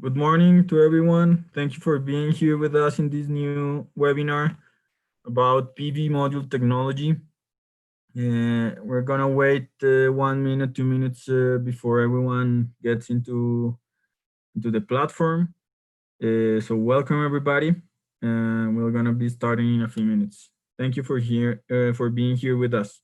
Good morning to everyone. Thank you for being here with us in this new webinar about PV module technology. We're gonna wait 1 minute, 2 minutes before everyone gets into the platform. So welcome everybody. We're gonna be starting in a few minutes. Thank you for being here with us.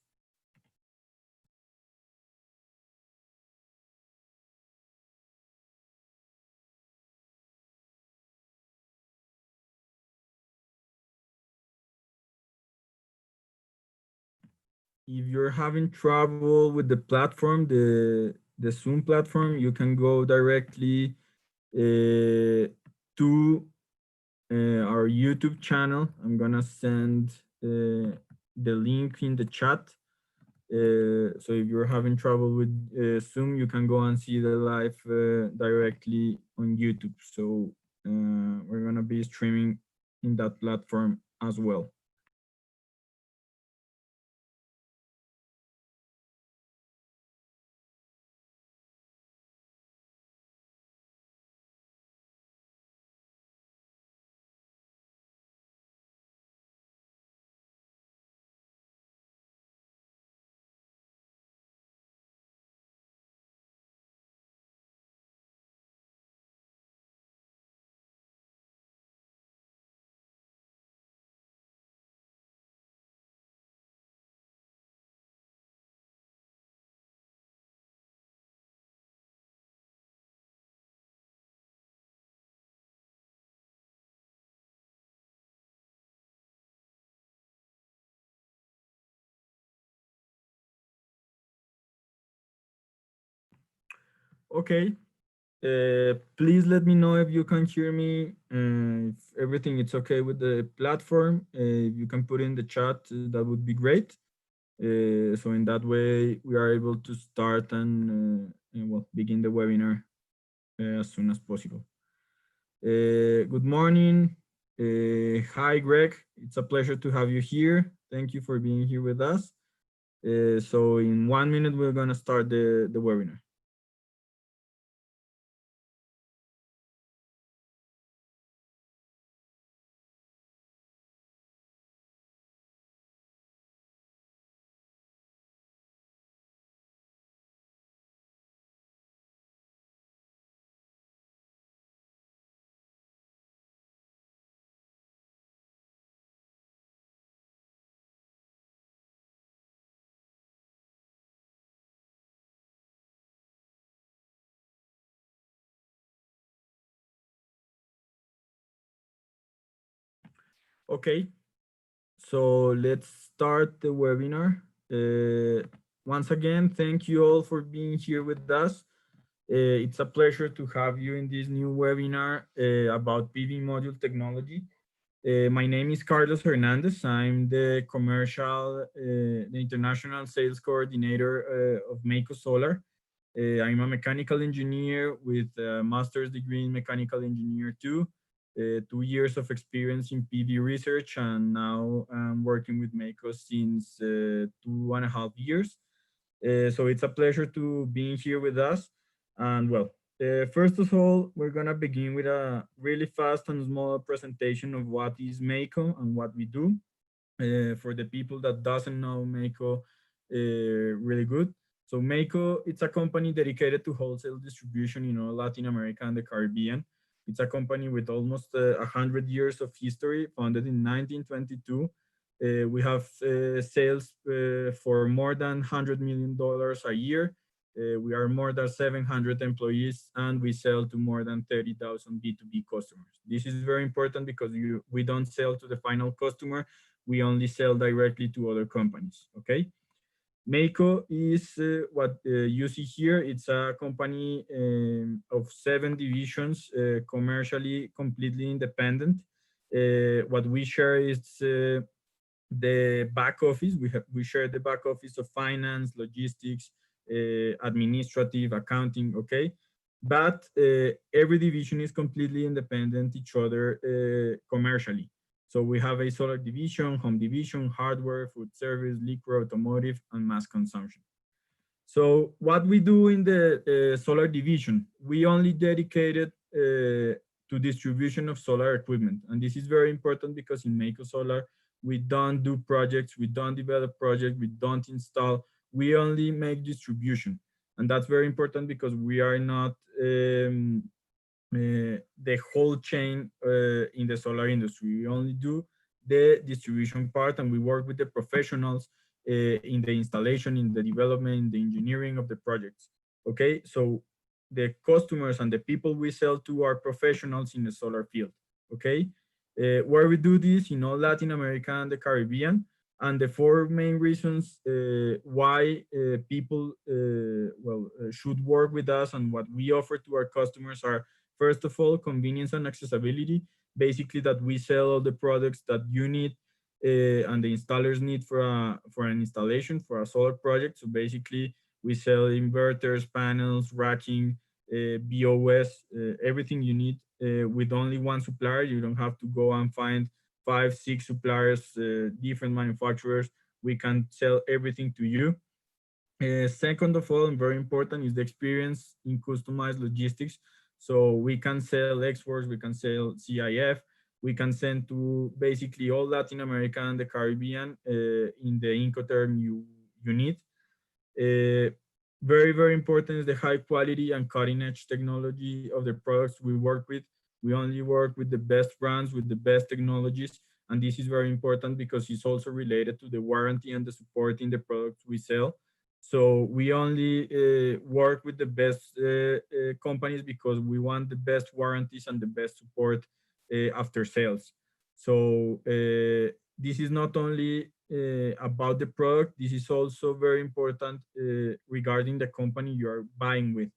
If you're having trouble with the platform, the Zoom platform, you can go directly to our YouTube channel. I'm gonna send the link in the chat. So if you're having trouble with Zoom, you can go and see the live directly on YouTube. So we're gonna be streaming in that platform as well. Okay. Please let me know if you can hear me, if everything is okay with the platform. If you can put in the chat, that would be great. So in that way, we are able to start and well, begin the webinar as soon as possible. Good morning. Hi, Greg. It's a pleasure to have you here. Thank you for being here with us. So in 1 minute, we're going to start the webinar. Okay, so let's start the webinar. Once again, thank you all for being here with us. It's a pleasure to have you in this new webinar about PV module technology. My name is Carlos Hernandez. I'm the international sales coordinator of Mako Solar. I'm a mechanical engineer with a master's degree in mechanical engineer too. 2 years of experience in PV research, and now I'm working with Mako since 2.5 years. So it's a pleasure to be here with us. And well, first of all, we're gonna begin with a really fast and small presentation of what is Mako and what we do. For the people that doesn't know Mako really good. So Mako, it's a company dedicated to wholesale distribution in all Latin America and the Caribbean. It's a company with almost 100 years of history, founded in 1922. We have sales for more than $100 million a year. We are more than 700 employees, and we sell to more than 30,000 B2B customers. This is very important because we don't sell to the final customer. We only sell directly to other companies, okay? Mako is what you see here. It's a company of 7 divisions, commercially completely independent. What we share is the back office. We share the back office of finance, logistics, administrative, accounting, okay? But every division is completely independent each other commercially. So we have a solar division, home division, hardware, food service, liquor, automotive, and mass consumption. So what we do in the solar division, we only dedicated to distribution of solar equipment. And this is very important because in Mako Solar, we don't do projects, we don't develop projects, we don't install, we only make distribution. And that's very important because we are not the whole chain in the solar industry. We only do the distribution part, and we work with the professionals in the installation, in the development, in the engineering of the projects. Okay, so the customers and the people we sell to are professionals in the solar field. Okay, where we do this in all Latin America and the Caribbean. And the four main reasons why people should work with us and what we offer to our customers are, first of all, convenience and accessibility. Basically, that we sell all the products that you need and the installers need for an installation for a solar project. So basically, we sell inverters, panels, racking, BOS, everything you need with only one supplier. You don't have to go and find five, six suppliers, different manufacturers. We can sell everything to you. Second of all, and very important, is the experience in customized logistics. So we can sell exports, we can sell CIF, we can send to basically all Latin America and the Caribbean in the Incoterm you need. Very, very important is the high quality and cutting edge technology of the products we work with. We only work with the best brands, with the best technologies. And this is very important because it's also related to the warranty and the support in the products we sell. So we only work with the best companies because we want the best warranties and the best support after sales. So this is not only about the product, this is also very important regarding the company you are buying with.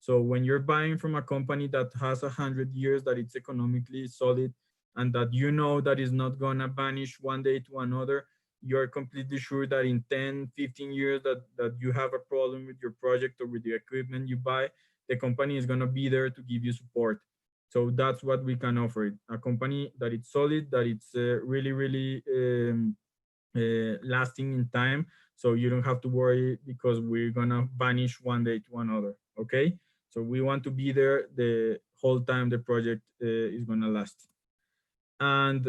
So when you're buying from a company that has 100 years, that it's economically solid, and that you know that is not gonna vanish one day to another, you're completely sure that in 10, 15 years that you have a problem with your project or with the equipment you buy, the company is gonna be there to give you support. So that's what we can offer it. A company that it's solid, that it's really, really lasting in time. So you don't have to worry because we're gonna vanish one day to another, okay? So we want to be there the whole time the project is gonna last. And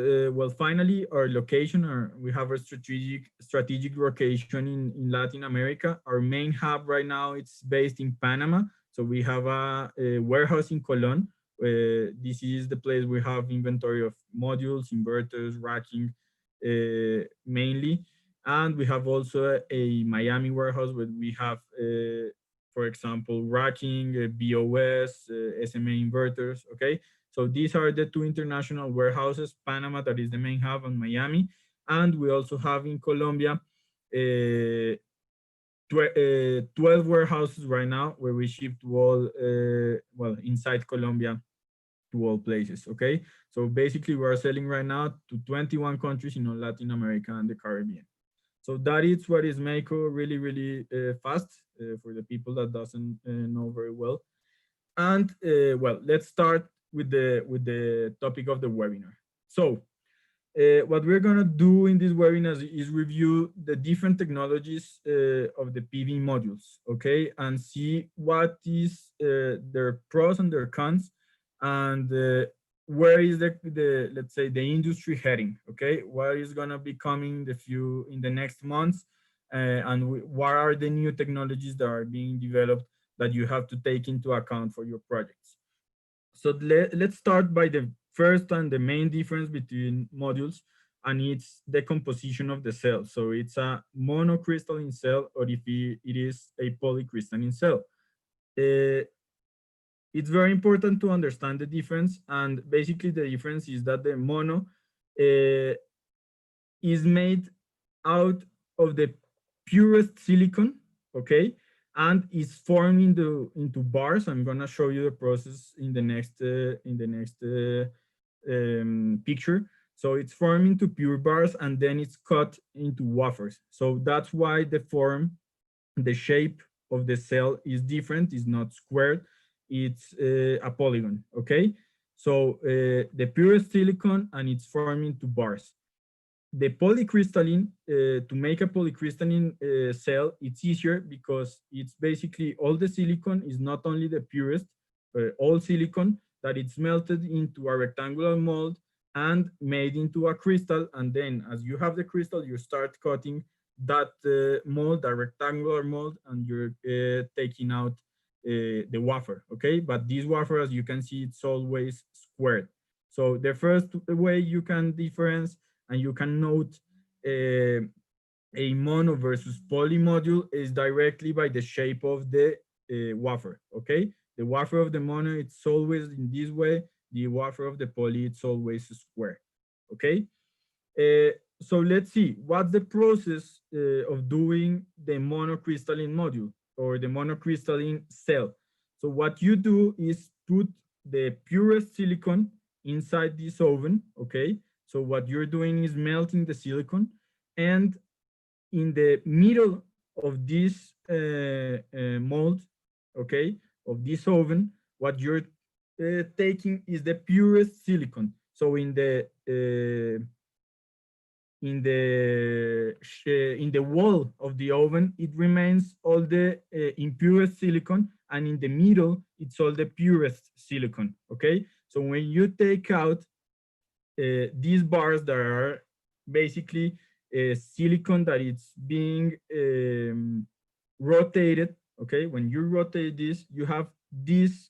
finally, our location, we have a strategic location in Latin America. Our main hub right now, it's based in Panama. So we have a warehouse in Colón. This is the place we have inventory of modules, inverters, racking, mainly. And we have also a Miami warehouse where we have, for example, racking, BOS, SMA inverters, okay? So these are the two international warehouses, Panama, that is the main hub, and Miami. And we also have in Colombia 12 warehouses right now where we ship to all, inside Colombia, to all places, okay? So basically we are selling right now to 21 countries in all Latin America and the Caribbean. So that is what is Mako, really, really fast for the people that doesn't know very well. And let's start with the topic of the webinar. So what we're gonna do in this webinar is review the different technologies of the PV modules, okay, and see what is their pros and their cons, and where is the let's say the industry heading, okay? What is gonna be coming in the next months, and what are the new technologies that are being developed that you have to take into account for your projects. So let's start by the first and the main difference between modules, and it's the composition of the cell. So it's a monocrystalline cell, or if it is a polycrystalline cell. It's very important to understand the difference, and basically the difference is that the mono is made out of the purest silicon, okay, and is formed into bars. I'm gonna show you the process in the next picture. So it's formed into pure bars, and then it's cut into wafers. So that's why the shape of the cell is different. It's not squared, it's a polygon, okay? So the purest silicon, and it's formed into bars. The polycrystalline, to make a polycrystalline cell, it's easier because it's basically all the silicon is not only the purest, all silicon that it's melted into a rectangular mold and made into a crystal. And then as you have the crystal, you start cutting that mold, that rectangular mold, and you're taking out the wafer, okay? But this wafer, as you can see, it's always squared. So the first way you can difference and you can note a mono versus poly module is directly by the shape of the wafer, okay? The wafer of the mono, it's always in this way. The wafer of the poly, it's always square, okay? So let's see, what's the process of doing the monocrystalline module or the monocrystalline cell? So what you do is put the purest silicon inside this oven, okay? So what you're doing is melting the silicon, and in the middle of this mold, okay, of this oven, what you're taking is the purest silicon. So in the wall of the oven, it remains all the impurest silicon, and in the middle, it's all the purest silicon. Okay, so when you take out these bars that are basically silicon that it's being rotated. Okay, when you rotate this, you have this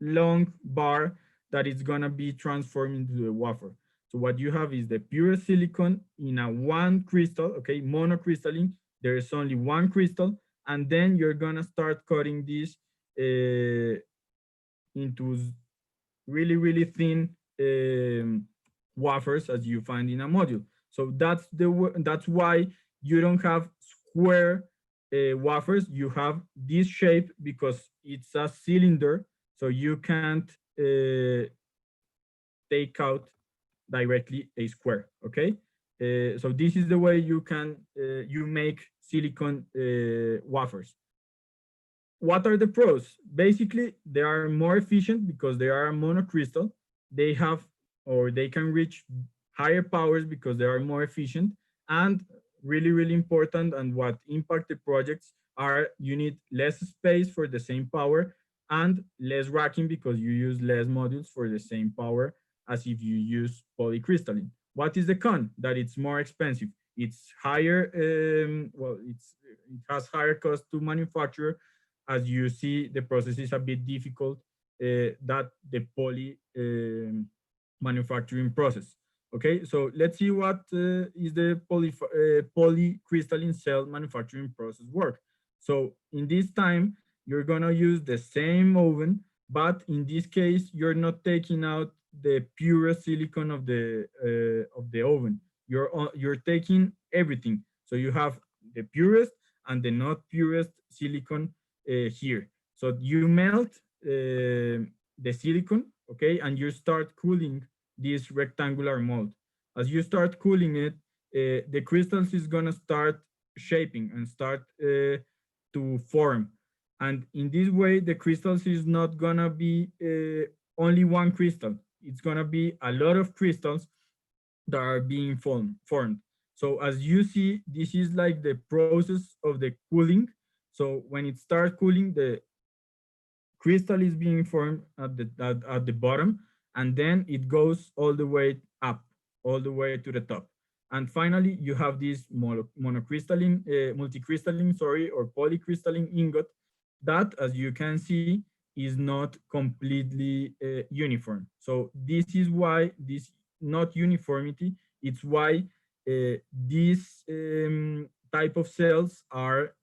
long bar that is gonna be transformed into a wafer. So what you have is the pure silicon in a one crystal, okay, monocrystalline. There is only one crystal, and then you're gonna start cutting this into really thin wafers as you find in a module. So that's why you don't have square wafers. You have this shape because it's a cylinder, so you can't take out directly a square. Okay, so this is the way you make silicon wafers. What are the pros? Basically, they are more efficient because they are monocrystal. They have, or they can reach higher powers because they are more efficient. And really important, and what impact the projects are, you need less space for the same power and less racking because you use less modules for the same power as if you use polycrystalline. What is the con? That it's more expensive. It's higher, it has higher cost to manufacture. As you see, the process is a bit difficult, that the poly manufacturing process. Okay, so let's see what is the polycrystalline cell manufacturing process work. So in this time, you're gonna use the same oven, but in this case, you're not taking out the purest silicon of the oven. You're taking everything. So you have the purest and the not purest silicon here. So you melt the silicon, okay, and you start cooling this rectangular mold. As you start cooling it, the crystals is gonna start shaping and start to form. And in this way, the crystals is not gonna be only one crystal. It's gonna be a lot of crystals that are being formed. So as you see, this is like the process of the cooling. So when it starts cooling, the crystal is being formed at the bottom, and then it goes all the way up, all the way to the top. And finally, you have this monocrystalline, multicrystalline, sorry, or polycrystalline ingot that, as you can see, is not completely uniform. So this is why this not uniformity, it's why these type of cells are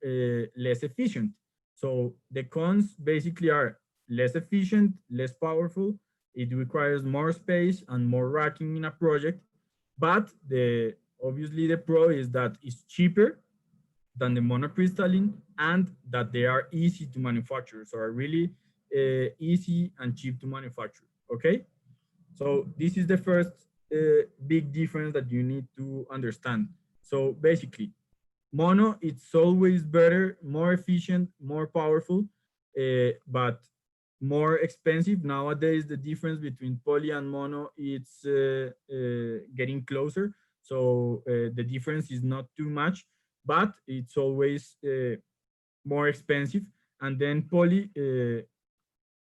less efficient. So the cons basically are less efficient, less powerful. It requires more space and more racking in a project. But obviously the pro is that it's cheaper than the monocrystalline and that they are easy to manufacture. So are really easy and cheap to manufacture. Okay. So this is the first big difference that you need to understand. So basically, mono, it's always better, more efficient, more powerful, but more expensive. Nowadays, the difference between poly and mono, it's getting closer. So the difference is not too much, but it's always more expensive. And then poly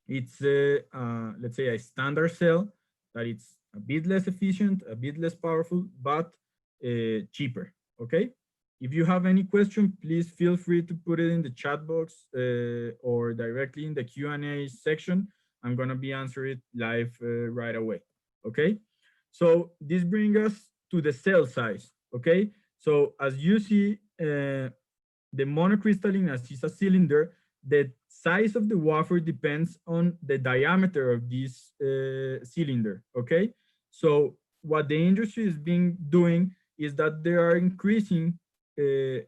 It's let's say a standard cell that it's a bit less efficient, a bit less powerful, but cheaper. Okay. If you have any question, please feel free to put it in the chat box or directly in the Q&A section. I'm gonna be answering it live right away. Okay. So this brings us to the cell size. Okay. So as you see, the monocrystalline, as is a cylinder, the size of the wafer depends on the diameter of this cylinder. Okay, so what the industry is being doing is that they are increasing uh,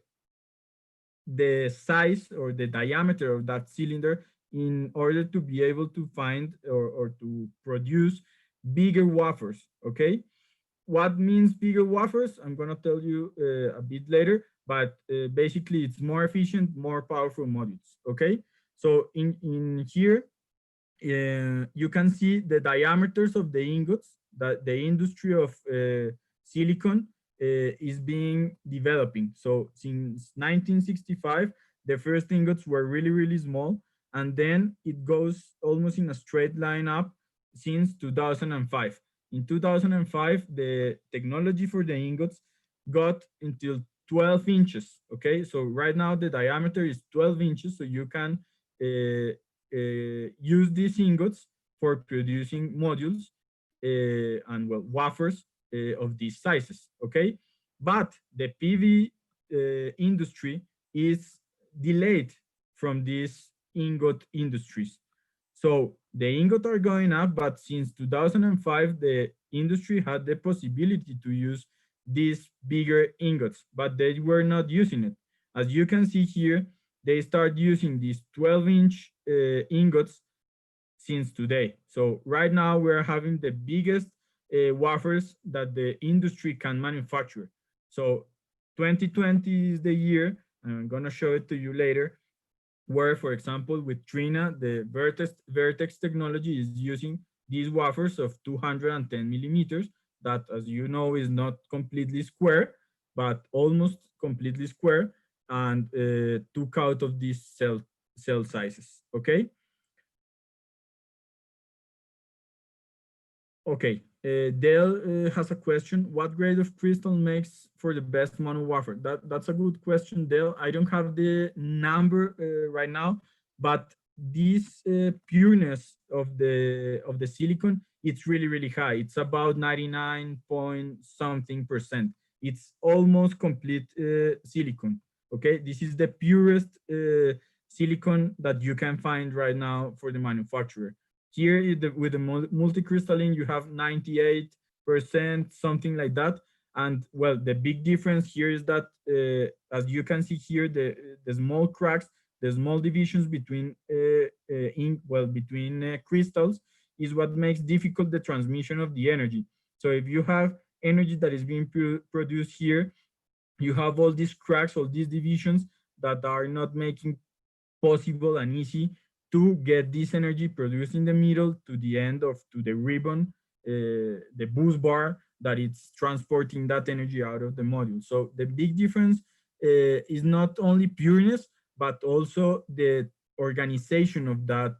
the size or the diameter of that cylinder in order to be able to find or to produce bigger wafers. Okay, what means bigger wafers? I'm gonna tell you a bit later, but basically it's more efficient, more powerful modules. Okay, so in here you can see the diameters of the ingots that the industry of silicon is being developing. So since 1965, the first ingots were really small, and then it goes almost in a straight line up since 2005. In 2005, the technology for the ingots got until 12 inches. Okay, so right now the diameter is 12 inches, so you can use these ingots for producing modules and well wafers of these sizes. Okay, but the PV industry is delayed from these ingot industries. So the ingot are going up, but since 2005, the industry had the possibility to use these bigger ingots, but they were not using it. As you can see here, they start using these 12-inch ingots since today. So right now we're having the biggest wafers that the industry can manufacture. So 2020 is the year, and I'm gonna show it to you later, where, for example, with Trina, the Vertex technology is using these wafers of 210 millimeters, that, as you know, is not completely square, but almost completely square, and took out of these cell sizes. Okay. Okay. Dale has a question. What grade of crystal makes for the best mono wafer? That's a good question, Dale. I don't have the number right now, but this pureness of the silicon, it's really high. It's about 99 point something percent. It's almost complete silicon. Okay, this is the purest silicon that you can find right now for the manufacturer. Here with the multicrystalline, you have 98%, something like that. And well, the big difference here is that, as you can see here, the small cracks, the small divisions between between crystals is what makes difficult the transmission of the energy. So if you have energy that is being produced here, you have all these cracks, all these divisions that are not making possible and easy to get this energy produced in the middle to the end of to the ribbon, the boost bar that it's transporting that energy out of the module. So the big difference is not only pureness, but also the organization of that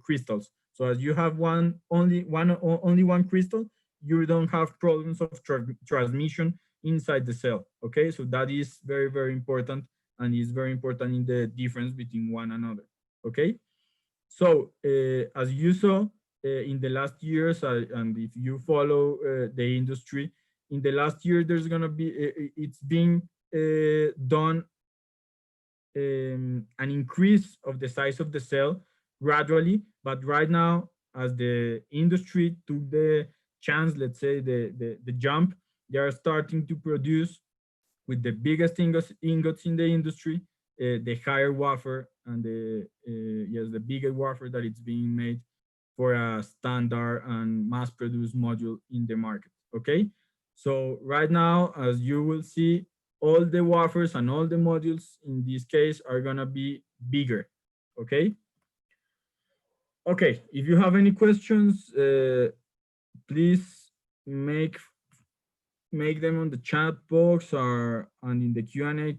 crystals. So as you have only one crystal, you don't have problems of transmission inside the cell. Okay, so that is very important, and is very important in the difference between one another. Okay, so as you saw in the last years, and if you follow the industry, in the last year there's gonna be it's being done an increase of the size of the cell gradually, but right now, as the industry took the chance, let's say the jump, they are starting to produce with the biggest ingots in the industry, the higher wafer, and the yes, the bigger wafer that it's being made for a standard and mass-produced module in the market. Okay, so right now, as you will see, all the wafers and all the modules in this case are gonna be bigger. Okay. Okay. If you have any questions, please make them on the chat box or and in the Q&A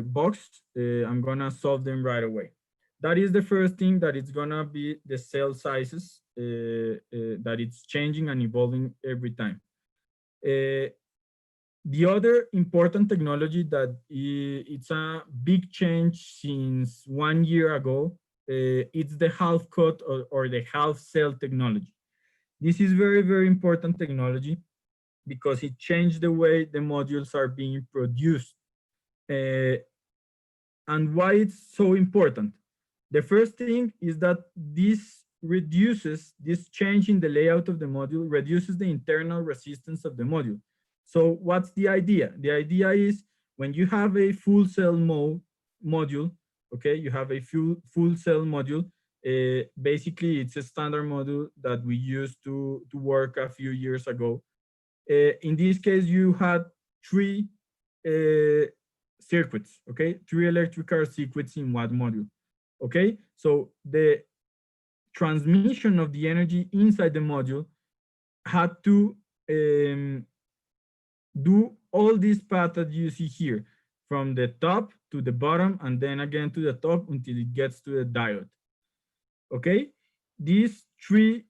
box. I'm gonna solve them right away. That is the first thing, that it's gonna be the cell sizes, that it's changing and evolving every time. Uh, the other important technology that it's a big change since 1 year ago, it's the half cut, or the half cell technology. This is very, very important technology because it changed the way the modules are being produced. Uh, and why it's so important? The first thing is that this change in the layout of the module reduces the internal resistance of the module. So what's the idea? The idea is, when you have a full cell module, okay, you have a full cell module. Basically, it's a standard module that we used to work a few years ago. In this case, you had three uh, circuits, okay, three electrical circuits in one module. Okay, so the transmission of the energy inside the module had to do all this path that you see here, from the top to the bottom, and then again to the top until it gets to the diode. Okay, these three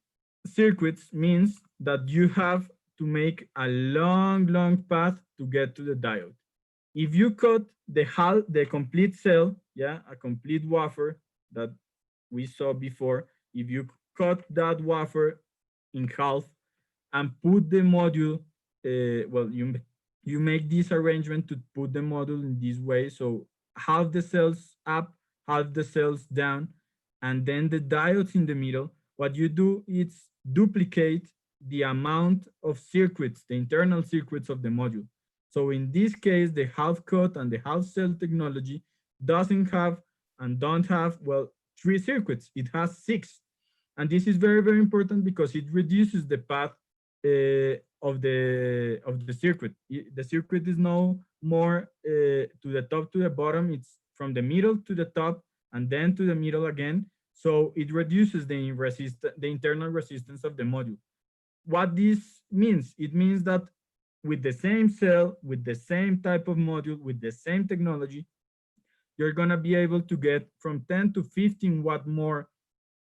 circuits means that you have to make a long path to get to the diode. If you cut the complete cell, yeah, a complete wafer that we saw before, if you cut that wafer in half and put the module, well, you make this arrangement to put the module in this way. So half the cells up, half the cells down, and then the diodes in the middle. What you do is duplicate the amount of circuits, the internal circuits of the module. So in this case, the half cut and the half cell technology doesn't have and don't have, well, three circuits. It has six. And this is very, very important because it reduces the path of the circuit. The circuit is no more to the top to the bottom. It's from the middle to the top and then to the middle again. So it reduces the internal resistance of the module. What this means? It means that with the same cell, with the same type of module, with the same technology, you're gonna be able to get from 10 to 15 watt more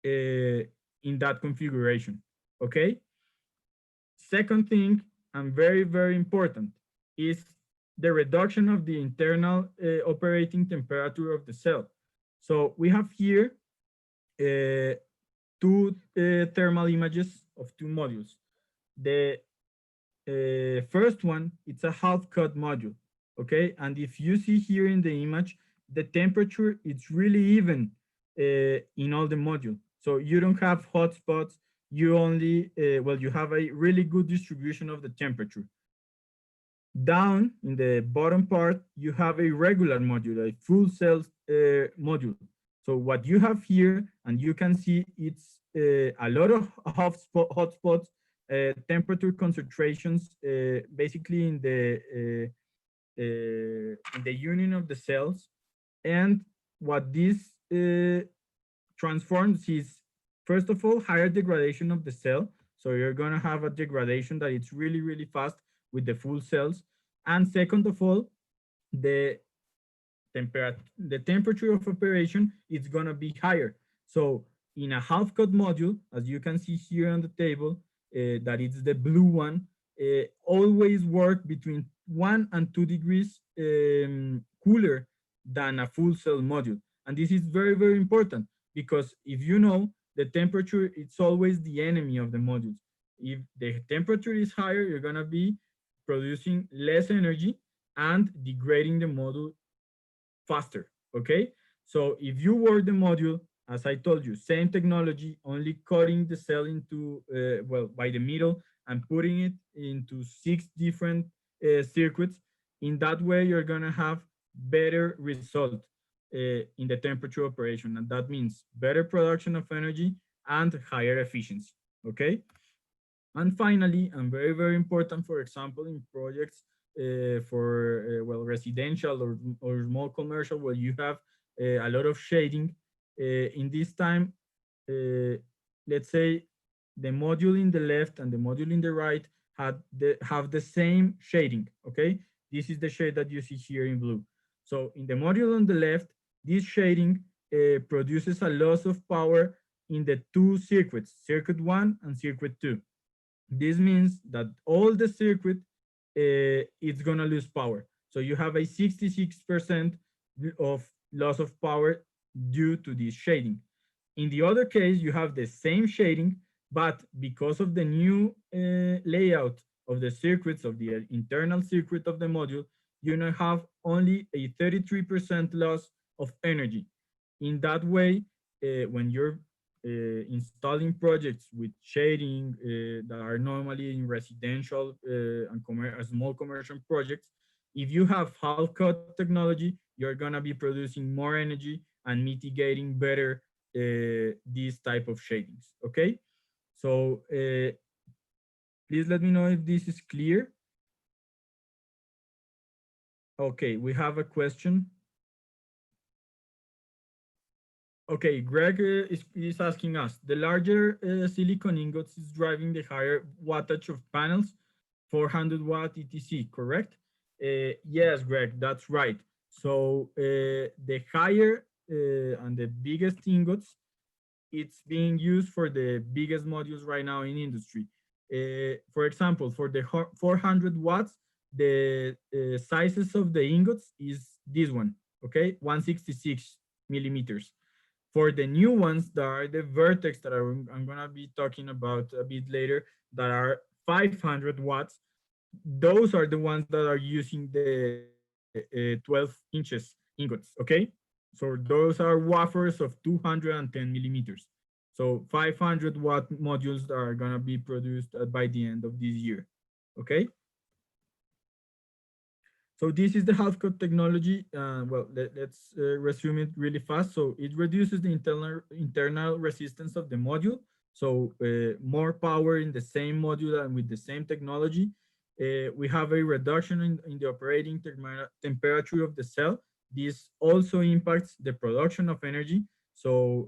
in that configuration. Okay. Second thing, and very, very important, is the reduction of the internal operating temperature of the cell. So we have here uh, two thermal images of two modules. The first one, it's a half cut module, okay? And if you see here in the image, the temperature, it's really even in all the module. So you don't have hot spots. You only, well, you have a really good distribution of the temperature. Down in the bottom part, you have a regular module, a full cell module. So what you have here, and you can see it's a lot of hot spots, temperature concentrations, basically in the union of the cells. And what this transforms is, first of all, higher degradation of the cell. So you're gonna have a degradation that it's really, really fast with the full cells. And second of all, the temperature of operation is gonna be higher. So in a half cut module, as you can see here on the table, that it's the blue one, always work between 1 and 2 degrees cooler than a full cell module. And this is very, very important because if you know, the temperature, it's always the enemy of the modules. If the temperature is higher, you're gonna be producing less energy and degrading the module faster, okay? So if you work the module, as I told you, same technology, only cutting the cell into, well, by the middle and putting it into 6 different circuits. In that way, you're gonna have better result in the temperature operation. And that means better production of energy and higher efficiency, okay? And finally, and very, very important, for example, in projects for, well, residential or small commercial, where you have a lot of shading, in this time, uh, let's say the module in the left and the module in the right have the same shading, okay? This is the shade that you see here in blue. So in the module on the left, this shading produces a loss of power in the two circuits, circuit one and circuit two. This means that all the circuit it's gonna lose power. So you have a 66% of loss of power due to this shading. In the other case, you have the same shading, but because of the new layout of the circuits of the internal circuit of the module, you now have only a 33% loss of energy. In that way, when you're installing projects with shading that are normally in residential and small commercial projects, if you have half cut technology, you're gonna be producing more energy and mitigating better these type of shadings. Okay, so please let me know if this is clear. Okay, we have a question. Okay, Greg is asking us, the larger silicon ingots is driving the higher wattage of panels, 400 watt etc, correct? Yes, Greg, that's right. So the higher and the biggest ingots, it's being used for the biggest modules right now in industry. For example, for the 400 watts, the sizes of the ingots is this one, okay? 166 millimeters. For the new ones, that are the vertex that I'm gonna be talking about a bit later, that are 500 watts, those are the ones that are using the 12 inches ingots, okay? So those are wafers of 210 millimeters. So 500 watt modules are gonna be produced by the end of this year, okay? So this is the half-cut technology. Well, let's resume it really fast. So it reduces the internal resistance of the module. So more power in the same module and with the same technology. We have a reduction in the operating temperature of the cell. This also impacts the production of energy. So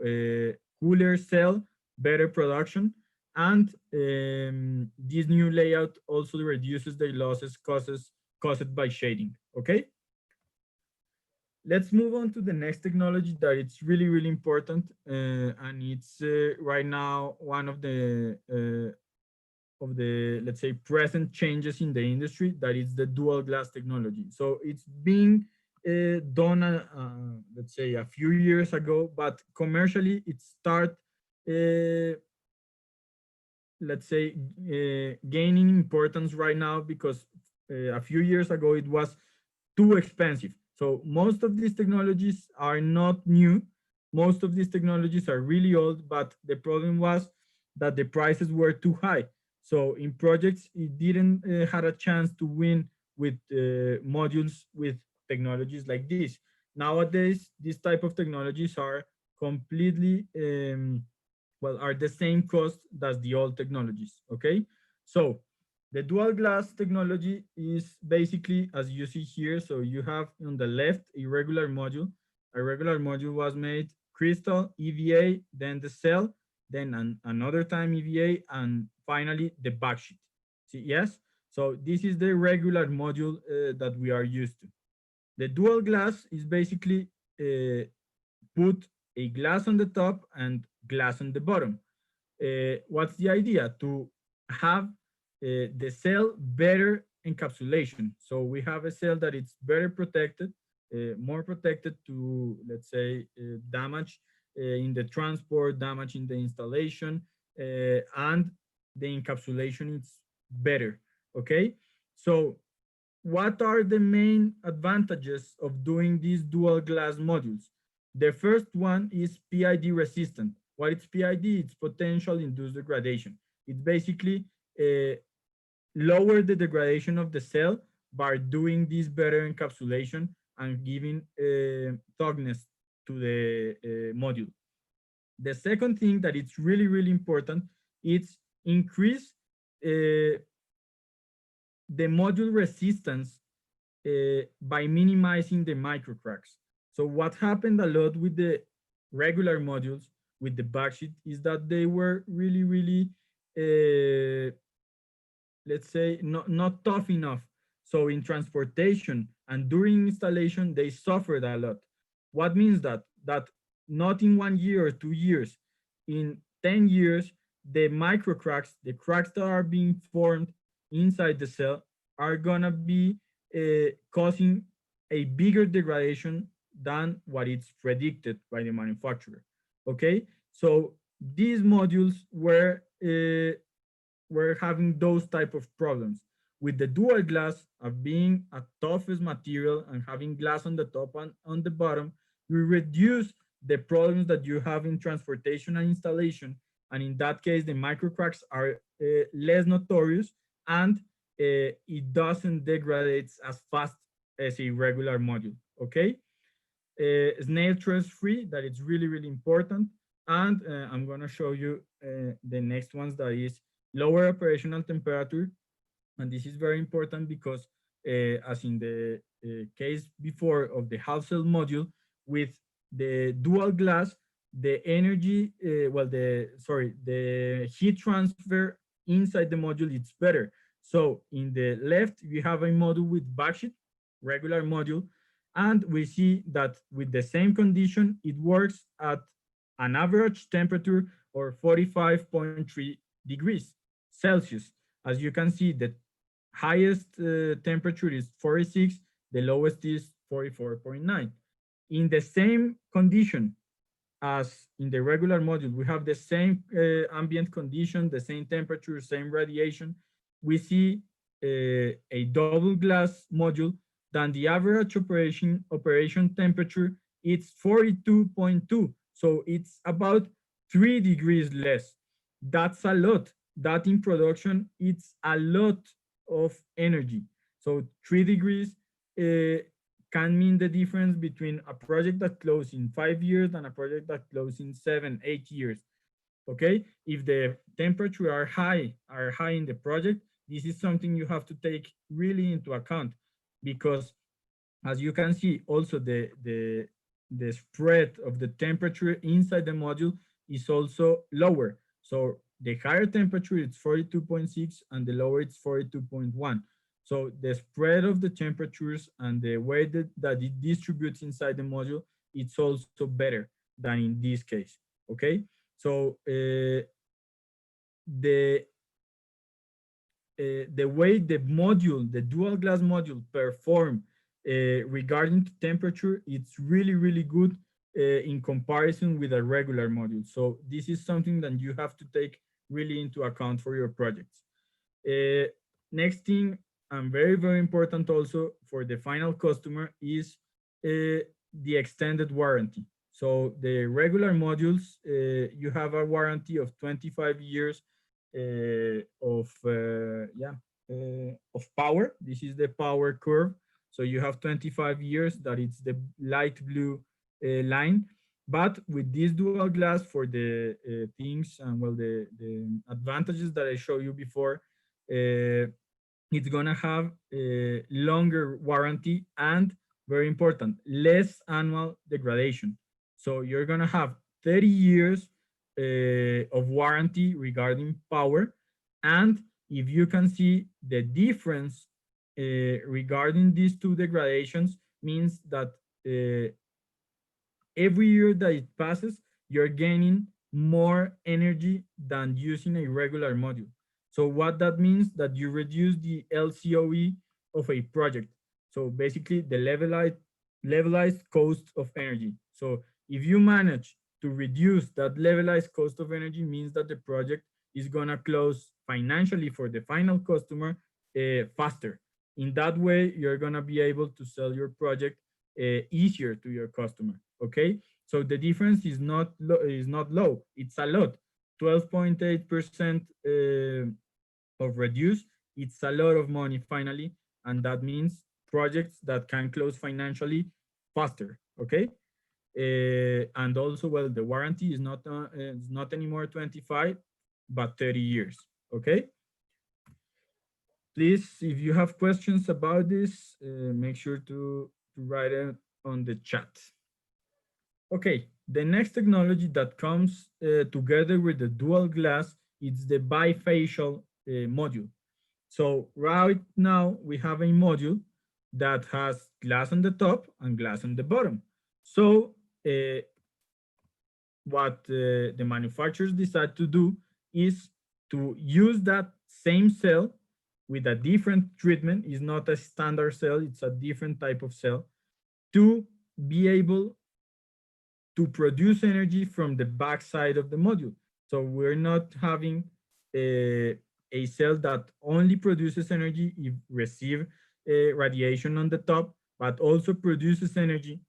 cooler cell, better production. And this new layout also reduces the losses caused by shading, okay? Let's move on to the next technology that it's really, really important. And it's right now one of the, let's say, present changes in the industry, that is the dual glass technology. So it's being done, let's say, a few years ago, but commercially it started, let's say, gaining importance right now because a few years ago it was too expensive. So most of these technologies are not new. Most of these technologies are really old, but the problem was that the prices were too high. So in projects, it didn't had a chance to win with modules with technologies like this. Nowadays, these type of technologies are completely well, are the same cost as the old technologies, okay? So the dual glass technology is basically, as you see here, so you have on the left a regular module. A regular module was made crystal, EVA, then the cell, then another time EVA, and finally the backsheet. See, yes? So this is the regular module that we are used to. The dual glass is basically put a glass on the top and glass on the bottom. What's the idea? To have the cell better encapsulation. So we have a cell that it's better protected, more protected to, let's say, damage in the transport, damage in the installation, and the encapsulation is better, okay? So what are the main advantages of doing these dual glass modules? The first one is PID resistant. What is PID? It's potential induced degradation. It's basically lower the degradation of the cell by doing this better encapsulation and giving toughness to the module. The second thing that it's really, really important, it's increase the module resistance by minimizing the micro cracks. So what happened a lot with the regular modules with the backsheet is that they were really, really, let's say, not tough enough. So in transportation and during installation, they suffered a lot. What means that? That not in 1 year or 2 years, in 10 years, the micro cracks, the cracks that are being formed inside the cell are gonna be causing a bigger degradation than what it's predicted by the manufacturer. Okay, so these modules were having those type of problems. With the dual glass of being a toughest material and having glass on the top and on the bottom, we reduce the problems that you have in transportation and installation. And in that case, the micro cracks are less notorious, and it doesn't degrade as fast as a regular module. Okay, snail trace free, that is really, really important. And I'm going to show you the next ones, that is lower operational temperature. And this is very important because as in the case before of the half cell module, with the dual glass, the energy, the heat transfer inside the module, it's better. So in the left, we have a module with backsheet, regular module, and we see that with the same condition, it works at an average temperature or 45.3 degrees Celsius. As you can see, the highest temperature is 46, the lowest is 44.9. In the same condition as in the regular module, we have the same ambient condition, the same temperature, same radiation. We see a double glass module, then the average operation temperature it's 42.2. So it's about 3 degrees less. That's a lot. That in production, it's a lot of energy. So 3 degrees can mean the difference between a project that closes in 5 years and a project that closes in 7, 8 years. Okay, if the temperature are high in the project, this is something you have to take really into account, because as you can see, also the spread of the temperature inside the module is also lower. So the higher temperature it's 42.6 and the lower it's 42.1. So the spread of the temperatures and the way that it distributes inside the module, it's also better than in this case. Okay, so the way the module, the dual glass module, perform regarding to temperature, it's really, really good in comparison with a regular module. So this is something that you have to take really into account for your projects. Next thing, and very, very important also for the final customer, is the extended warranty. So the regular modules, you have a warranty of 25 years of power. This is the power curve. So you have 25 years, that it's the light blue line. But with this dual glass, for the things and the advantages that I showed you before, it's gonna have a longer warranty, and very important, less annual degradation. So you're gonna have 30 years of warranty regarding power. And if you can see the difference regarding these two degradations, means that every year that it passes, you're gaining more energy than using a regular module. So what that means, that you reduce the LCOE of a project. So basically the levelized cost of energy. So if you manage to reduce that levelized cost of energy, means that the project is gonna close financially for the final customer faster. In that way, you're gonna be able to sell your project easier to your customer. Okay, so the difference is not low, it's a lot. 12.8% of reduce, it's a lot of money finally, and that means projects that can close financially faster. Okay, and also, well, the warranty is not anymore 25 but 30 years. Okay, please, if you have questions about this, make sure to write it on the chat. Okay, the next technology that comes together with the dual glass is the bifacial module. So right now we have a module that has glass on the top and glass on the bottom. So what the manufacturers decide to do is to use that same cell with a different treatment. It's not a standard cell, it's a different type of cell, to be able to produce energy from the backside of the module. So we're not having a cell that only produces energy if receive radiation on the top, but also produces energy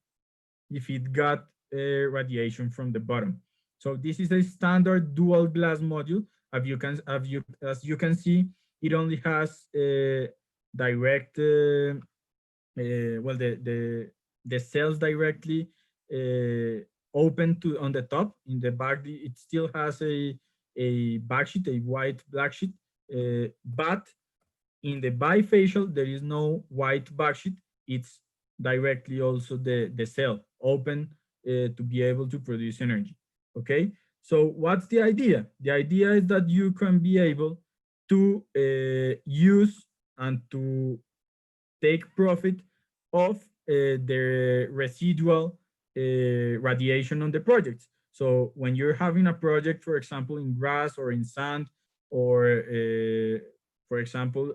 if it got radiation from the bottom. So this is a standard dual glass module. As you can see, it only has direct well, the cells directly open to on the top. In the back, it still has a backsheet, a white backsheet, but in the bifacial there is no white backsheet. It's directly also the cell open to be able to produce energy. Okay, so what's the idea? The idea is that you can be able to use and to take profit of the residual radiation on the projects. So when you're having a project, for example, in grass or in sand, or for example,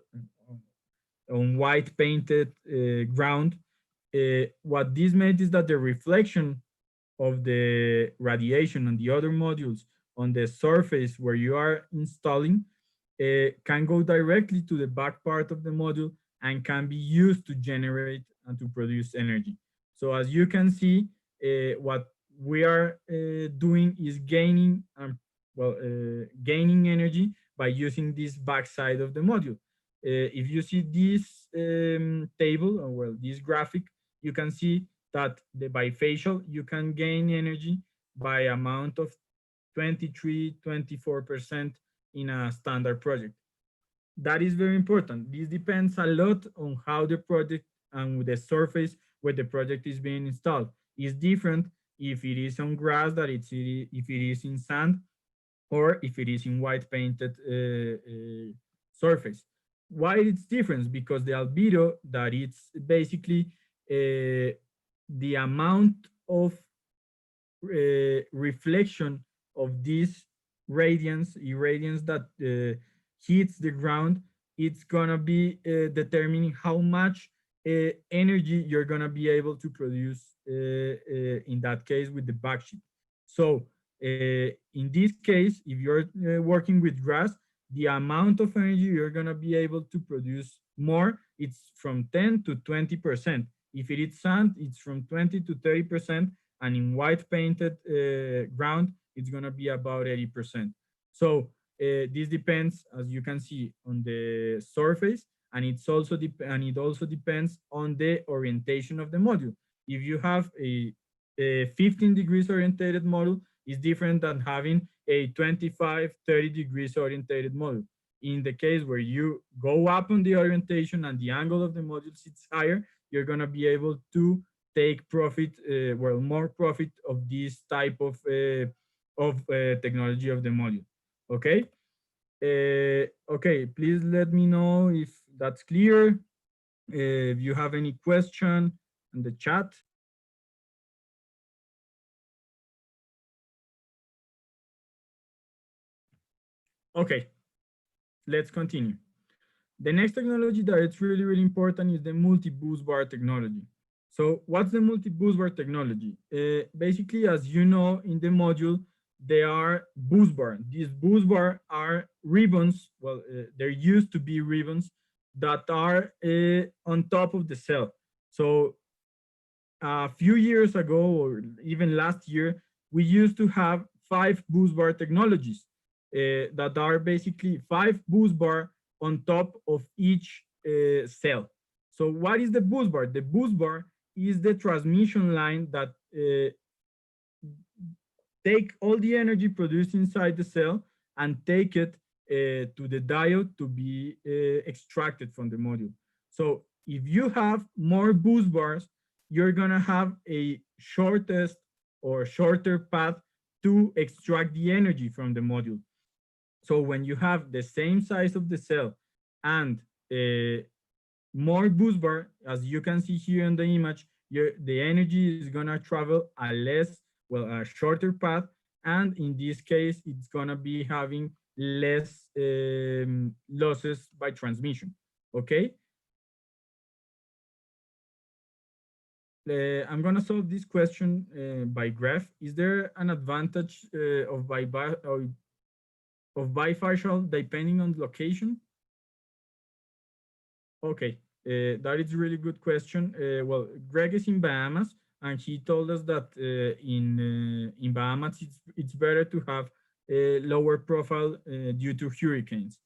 on white painted ground, what this meant is that the reflection of the radiation on the other modules on the surface where you are installing can go directly to the back part of the module and can be used to generate and to produce energy. So as you can see, what we are doing is gaining gaining energy by using this backside of the module. If you see this table, or well, this graphic, you can see that the bifacial, you can gain energy by amount of 23, 24% in a standard project. That is very important. This depends a lot on how the project and the surface where the project is being installed is different if it is on grass, that if it is in sand, or if it is in white painted surface. Why it's different? Because the albedo, that it's basically the amount of reflection of this irradiance that hits the ground, it's gonna be determining how much energy you're gonna be able to produce in that case with the backsheet. So in this case, if you're working with grass, the amount of energy you're gonna be able to produce more, it's from 10 to 20%. If it is sand, it's from 20 to 30%, and in white painted ground, it's gonna be about 80%. So this depends, as you can see, on the surface, and it also depends on the orientation of the module. If you have a 15 degrees orientated module, is different than having a 25, 30 degrees orientated module. In the case where you go up on the orientation and the angle of the module sits higher, you're gonna be able to take profit, more profit of this type of technology of the module. Okay. Okay, please let me know if that's clear. If you have any question in the chat. Okay, let's continue. The next technology that it's really, really important is the multi-boost bar technology. So what's the multi-boost bar technology? Basically, as you know, in the module, there are boost bar. These boost bar are ribbons. Well, there used to be ribbons that are on top of the cell. So a few years ago, or even last year, we used to have 5 boost bar technologies that are basically 5 boost bar on top of each cell. So what is the boost bar? The boost bar is the transmission line that take all the energy produced inside the cell and take it to the diode to be extracted from the module. So if you have more boost bars, you're gonna have a shortest or shorter path to extract the energy from the module. So when you have the same size of the cell and more boost bar, as you can see here in the image, the energy is gonna travel a shorter path, and in this case, it's gonna be having less losses by transmission. Okay, I'm gonna solve this question by graph. Is there an advantage of bifacial depending on location? Okay, that is a really good question. Well, Greg is in Bahamas, and he told us that in Bahamas it's better to have a lower profile due to hurricanes.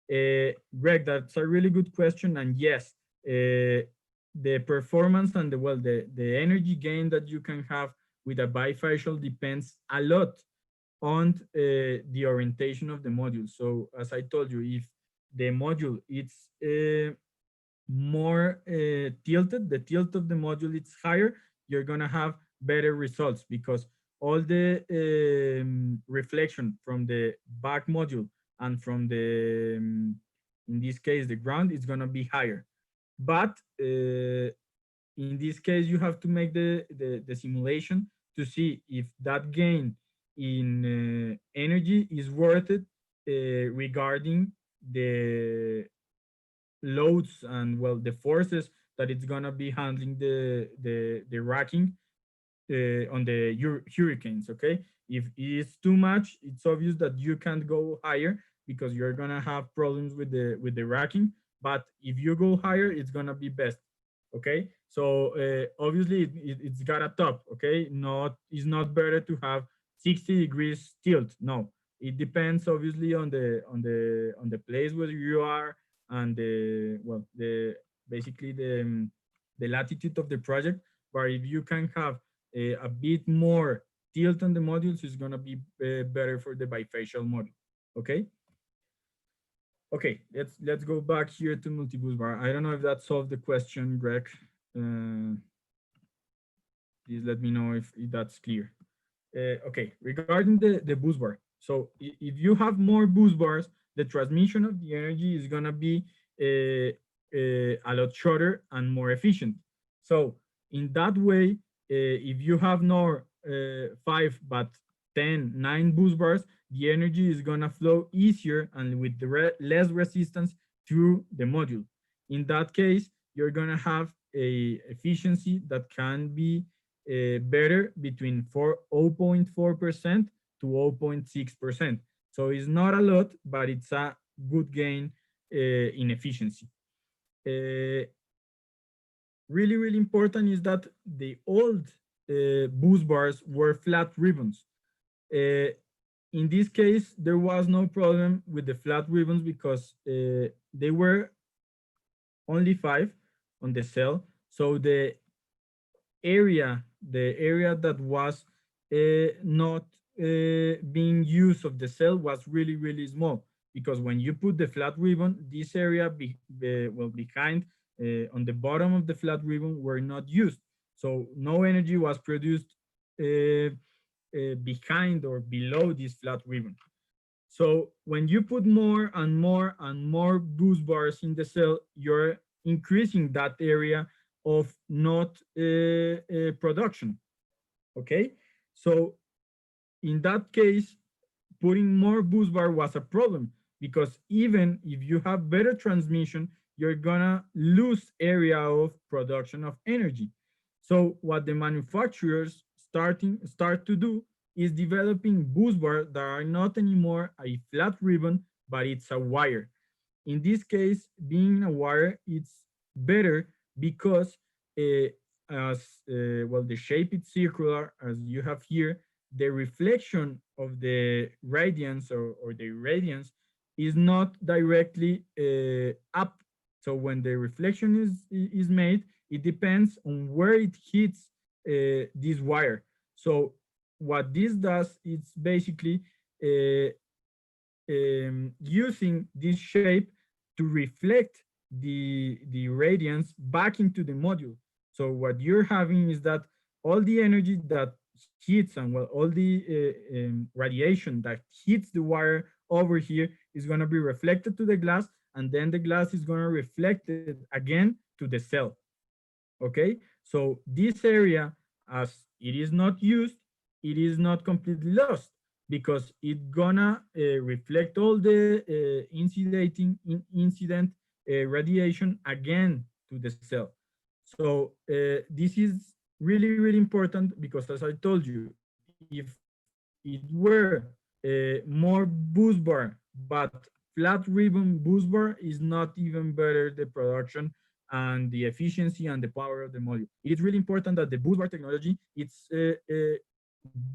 Greg, that's a really good question, and yes, the performance and the energy gain that you can have with a bifacial depends a lot on the orientation of the module. So as I told you, if the module it's more tilted, the tilt of the module is higher, you're gonna have better results because all the reflection from the back module and from the, in this case, the ground is gonna be higher. But in this case, you have to make the simulation to see if that gain in energy is worth it regarding the loads and the forces that it's gonna be handling the racking on the hurricanes. Okay, if it's too much, it's obvious that you can't go higher because you're gonna have problems with the racking. But if you go higher, it's gonna be best. Okay, so obviously it's got a top. Okay, not it's not better to have 60 degrees tilt. No, it depends obviously on the place where you are and the basically the latitude of the project. But if you can have a bit more tilt on the modules, it's gonna be better for the bifacial model. Okay. Okay, let's go back here to multiboost bar. I don't know if that solved the question, Greg. Uh, Please let me know if that's clear. Okay, regarding the boost bar. So if you have more boost bars, the transmission of the energy is gonna be a lot shorter and more efficient. So in that way, if you have not 5 but 10, 9 boost bars, the energy is gonna flow easier and with less resistance through the module. In that case, you're gonna have a efficiency that can be better between 0.4% to 0.6%. So it's not a lot, but it's a good gain in efficiency. Really, really important is that the old boost bars were flat ribbons. In this case, there was no problem with the flat ribbons because they were only 5 on the cell. So the area that was not being used of the cell was really, really small because when you put the flat ribbon, this area behind on the bottom of the flat ribbon were not used. So no energy was produced behind or below this flat ribbon. So when you put more and more and more boost bars in the cell, you're increasing that area of not production. Okay, so in that case, putting more boost bar was a problem because even if you have better transmission, you're gonna lose area of production of energy. So what the manufacturers start to do is developing boost bars that are not anymore a flat ribbon, but it's a wire. In this case, being a wire, it's better because as the shape is circular, as you have here, the reflection of the radiance or the radiance is not directly up. So when the reflection is made, it depends on where it hits this wire. So what this does is basically using this shape to reflect the radiance back into the module. So what you're having is that all the energy that hits and all the radiation that hits the wire over here is going to be reflected to the glass, and then the glass is going to reflect it again to the cell. Okay, so this area, as it is not used, it is not completely lost. because it gonna reflect all the incident radiation again to the cell. So this is really, really important because, as I told you, if it were more boost bar, but flat ribbon boost bar is not even better the production and the efficiency and the power of the module. It is really important that the boost bar technology it's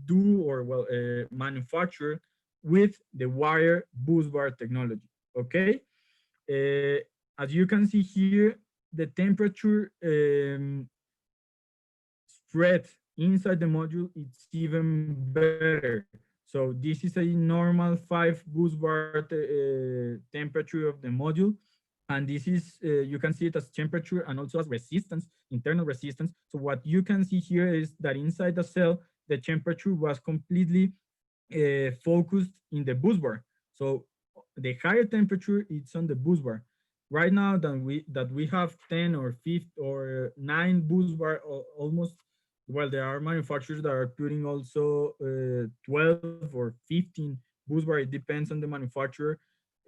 do or well manufactured with the wire boost bar technology. Okay, uh, as you can see here, the temperature spread inside the module it's even better. So this is a normal 5 busbar temperature of the module, and this is you can see it as temperature and also as resistance, internal resistance. So what you can see here is that inside the cell the temperature was completely focused in the bus bar. So the higher temperature it's on the bus bar. Right now that we have 10 or 5 or 9 bus bar almost. Well, there are manufacturers that are putting also 12 or 15 bus bar. It depends on the manufacturer.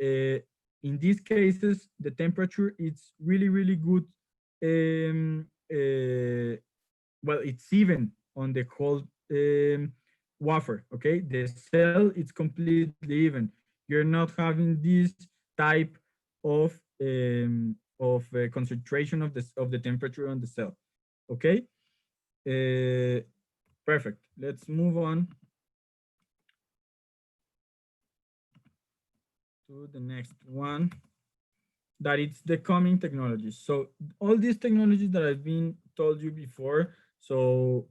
uh, in these cases the temperature it's really, really good. um, uh, well, it's even on the whole wafer. Okay, the cell it's completely even. You're not having this type of concentration of the temperature on the cell. Okay, uh, perfect. Let's move on to the next one, that it's the coming technologies. So all these technologies that I've been told you before, so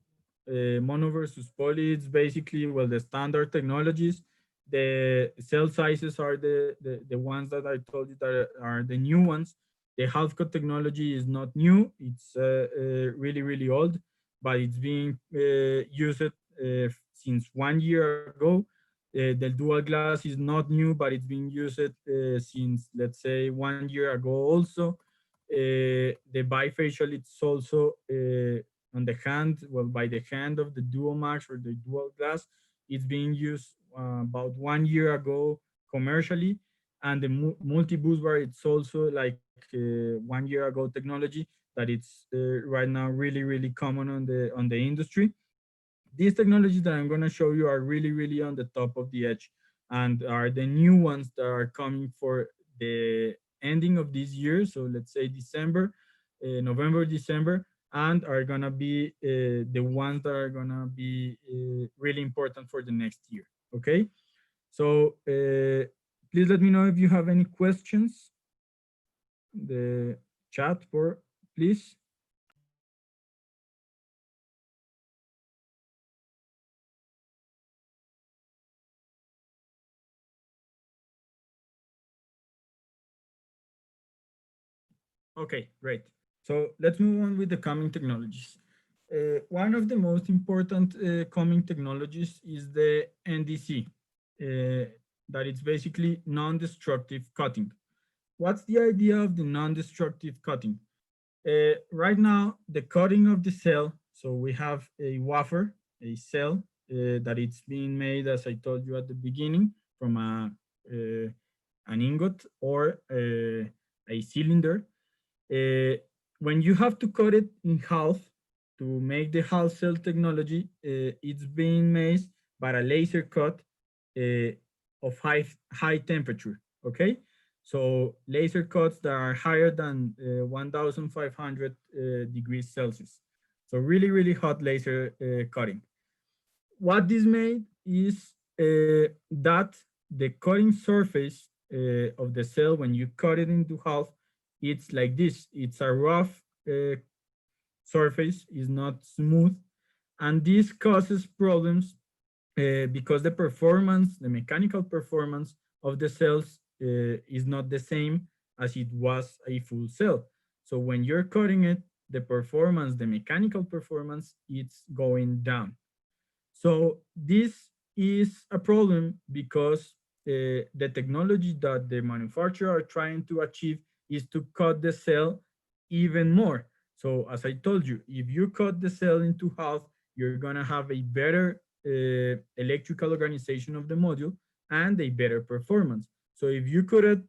mono versus poly, it's basically, well, the standard technologies. The cell sizes are the ones that I told you that are the new ones. The half cut technology is not new. It's really, really old, but it's being used since 1 year ago. The dual glass is not new, but it's been used since, let's say, 1 year ago also. The bifacial, it's also on the hand, well, by the hand of the Duo Max or the dual glass. It's being used about 1 year ago commercially. And the multi-boost bar, it's also like 1 year ago technology that it's right now really, really common on the industry. These technologies that I'm going to show you are really, really on the top of the edge and are the new ones that are coming for the ending of this year. So let's say December, November, December, and are going to be the ones that are going to be really important for the next year. Okay. So please let me know if you have any questions. The chat for, please. Okay, great. So let's move on with the coming technologies. One of the most important coming technologies is the NDC, that it's basically non-destructive cutting. What's the idea of the non-destructive cutting? Right now, the cutting of the cell, so we have a wafer, a cell that it's being made, as I told you at the beginning, from an ingot or a cylinder. uh, when you have to cut it in half to make the half cell technology, it's being made by a laser cut uh, of high temperature. Okay, so laser cuts that are higher than 1,500 degrees Celsius. So really, really hot laser cutting. What this made is that the cutting surface of the cell, when you cut it into half, it's like this. It's a rough surface, is not smooth, and this causes problems because the mechanical performance of the cells is not the same as it was a full cell. So when you're cutting it, the mechanical performance, it's going down. So this is a problem because the technology that the manufacturer are trying to achieve is to cut the cell even more. So as I told you, if you cut the cell into half, you're gonna have a better electrical organization of the module and a better performance. So if you could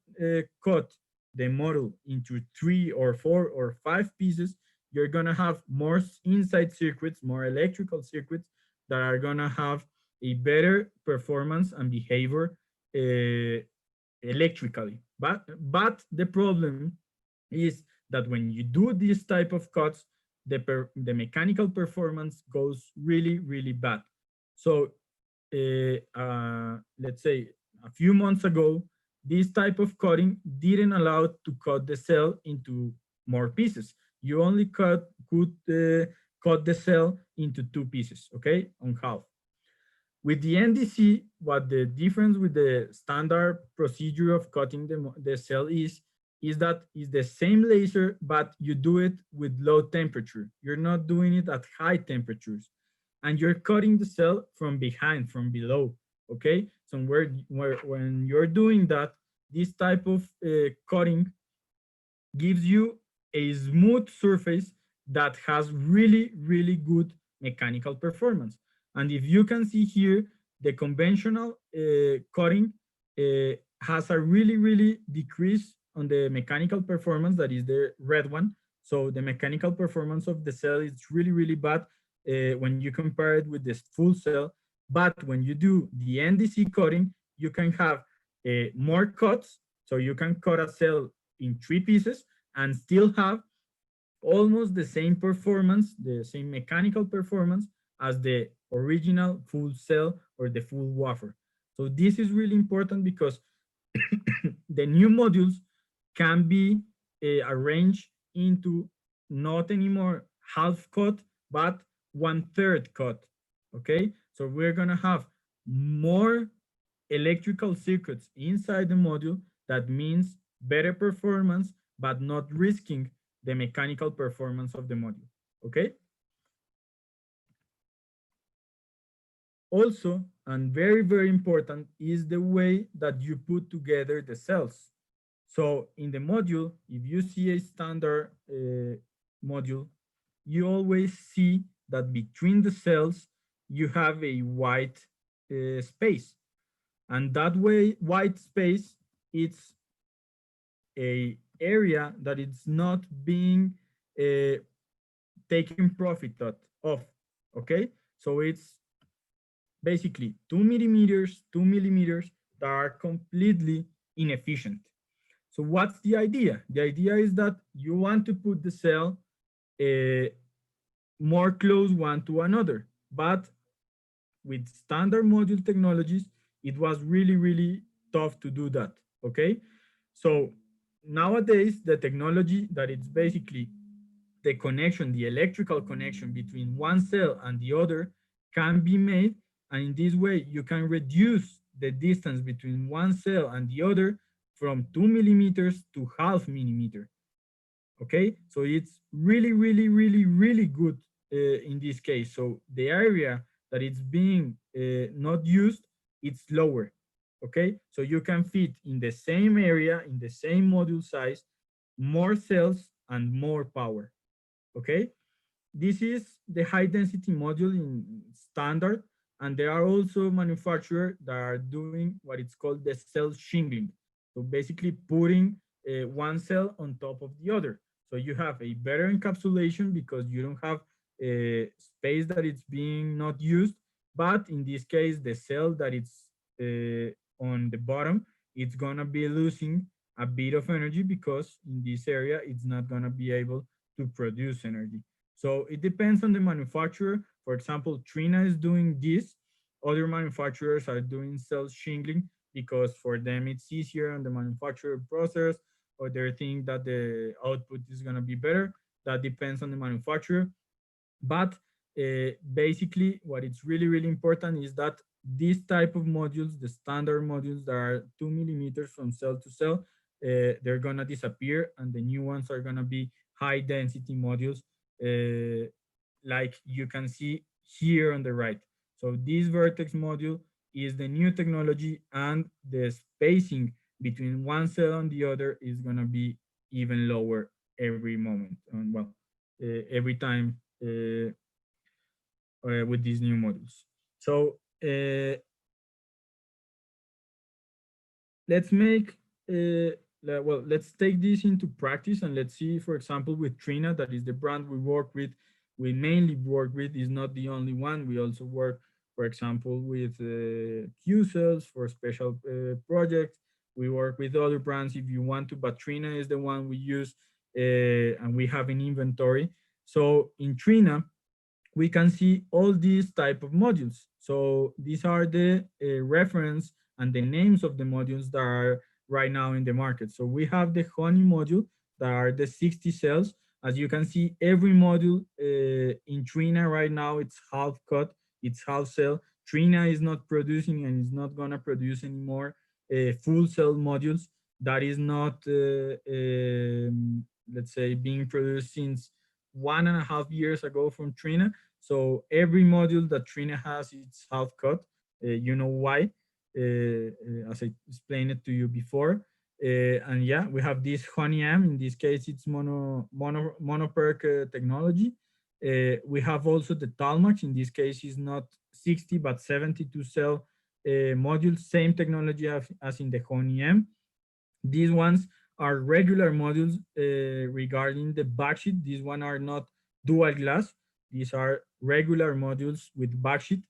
cut the model into 3 or 4 or 5 pieces, you're gonna have more inside circuits, more electrical circuits that are gonna have a better performance and behavior uh, electrically. But the problem is that when you do this type of cuts, the mechanical performance goes really really bad. So let's say a few months ago, this type of cutting didn't allow to cut the cell into more pieces. You only cut the cell into 2 pieces, okay, on half. With the NDC, what the difference with the standard procedure of cutting the cell is that it's the same laser, but you do it with low temperature. You're not doing it at high temperatures. And you're cutting the cell from behind, from below, okay? So when you're doing that, this type of cutting gives you a smooth surface that has really, really good mechanical performance. And if you can see here, the conventional cutting has a really, really decrease on the mechanical performance, that is the red one. So the mechanical performance of the cell is really, really bad when you compare it with this full cell. But when you do the NDC cutting, you can have more cuts. So you can cut a cell in 3 pieces and still have almost the same performance, the same mechanical performance as the original full cell or the full wafer. So this is really important because the new modules can be arranged into not anymore half cut, but 1/3 cut. Okay, so we're gonna have more electrical circuits inside the module. That means better performance, but not risking the mechanical performance of the module. Okay. Also, and very, very important, is the way that you put together the cells. So in the module, if you see a standard module, you always see that between the cells, you have a white space. And that way, white space, it's a area that it's not being uh, taken profit of, okay? So it's basically 2 millimeters, 2 millimeters that are completely inefficient. So what's the idea? The idea is that you want to put the cell uh, more close one to another, but with standard module technologies, it was really, really tough to do that, okay? So nowadays, the technology that it's basically the connection, the electrical connection between one cell and the other can be made. And in this way, you can reduce the distance between one cell and the other from 2 millimeters to half millimeter. Okay, so it's really, really, really, really good in this case. So the area that it's being not used, it's lower. Okay, so you can fit in the same area, in the same module size, more cells and more power. Okay, this is the high density module in standard, and there are also manufacturers that are doing what it's called the cell shingling. So basically putting one cell on top of the other. So you have a better encapsulation because you don't have a space that it's being not used. But in this case, the cell that it's on the bottom, it's gonna be losing a bit of energy because in this area, it's not gonna be able to produce energy. So it depends on the manufacturer. For example, Trina is doing this. Other manufacturers are doing cell shingling because for them it's easier on the manufacturer process, or they think that the output is going to be better. That depends on the manufacturer. But basically, what it's really, really important is that this type of modules, the standard modules that are 2 millimeters from cell to cell, they're going to disappear, and the new ones are going to be high density modules, like you can see here on the right. So this vertex module is the new technology, and the spacing between one cell and the other is going to be even lower every moment. And every time with these new modules. So let's make well, let's take this into practice, and let's see, for example, with Trina, that is the brand we work with, we mainly work with, is not the only one. We also work, for example, with Q cells for special projects. We work with other brands if you want to, but Trina is the one we use, and we have in inventory. So in Trina, we can see all these type of modules. So these are the reference and the names of the modules that are right now in the market. So we have the honey module that are the 60 cells. As you can see, every module in Trina right now, it's half cut, it's half cell. Trina is not producing and is not gonna produce anymore full cell modules. That is not, let's say, being produced since 1.5 years ago from Trina. So every module that Trina has, it's half cut. You know why? As I explained it to you before. And yeah, we have this Honey M. In this case, it's monoperk technology. We have also the Talmax. In this case, is not 60 but 72 cell modules. Same technology as in the Honey M. These ones are regular modules regarding the backsheet. These one are not dual glass. These are regular modules with backsheet.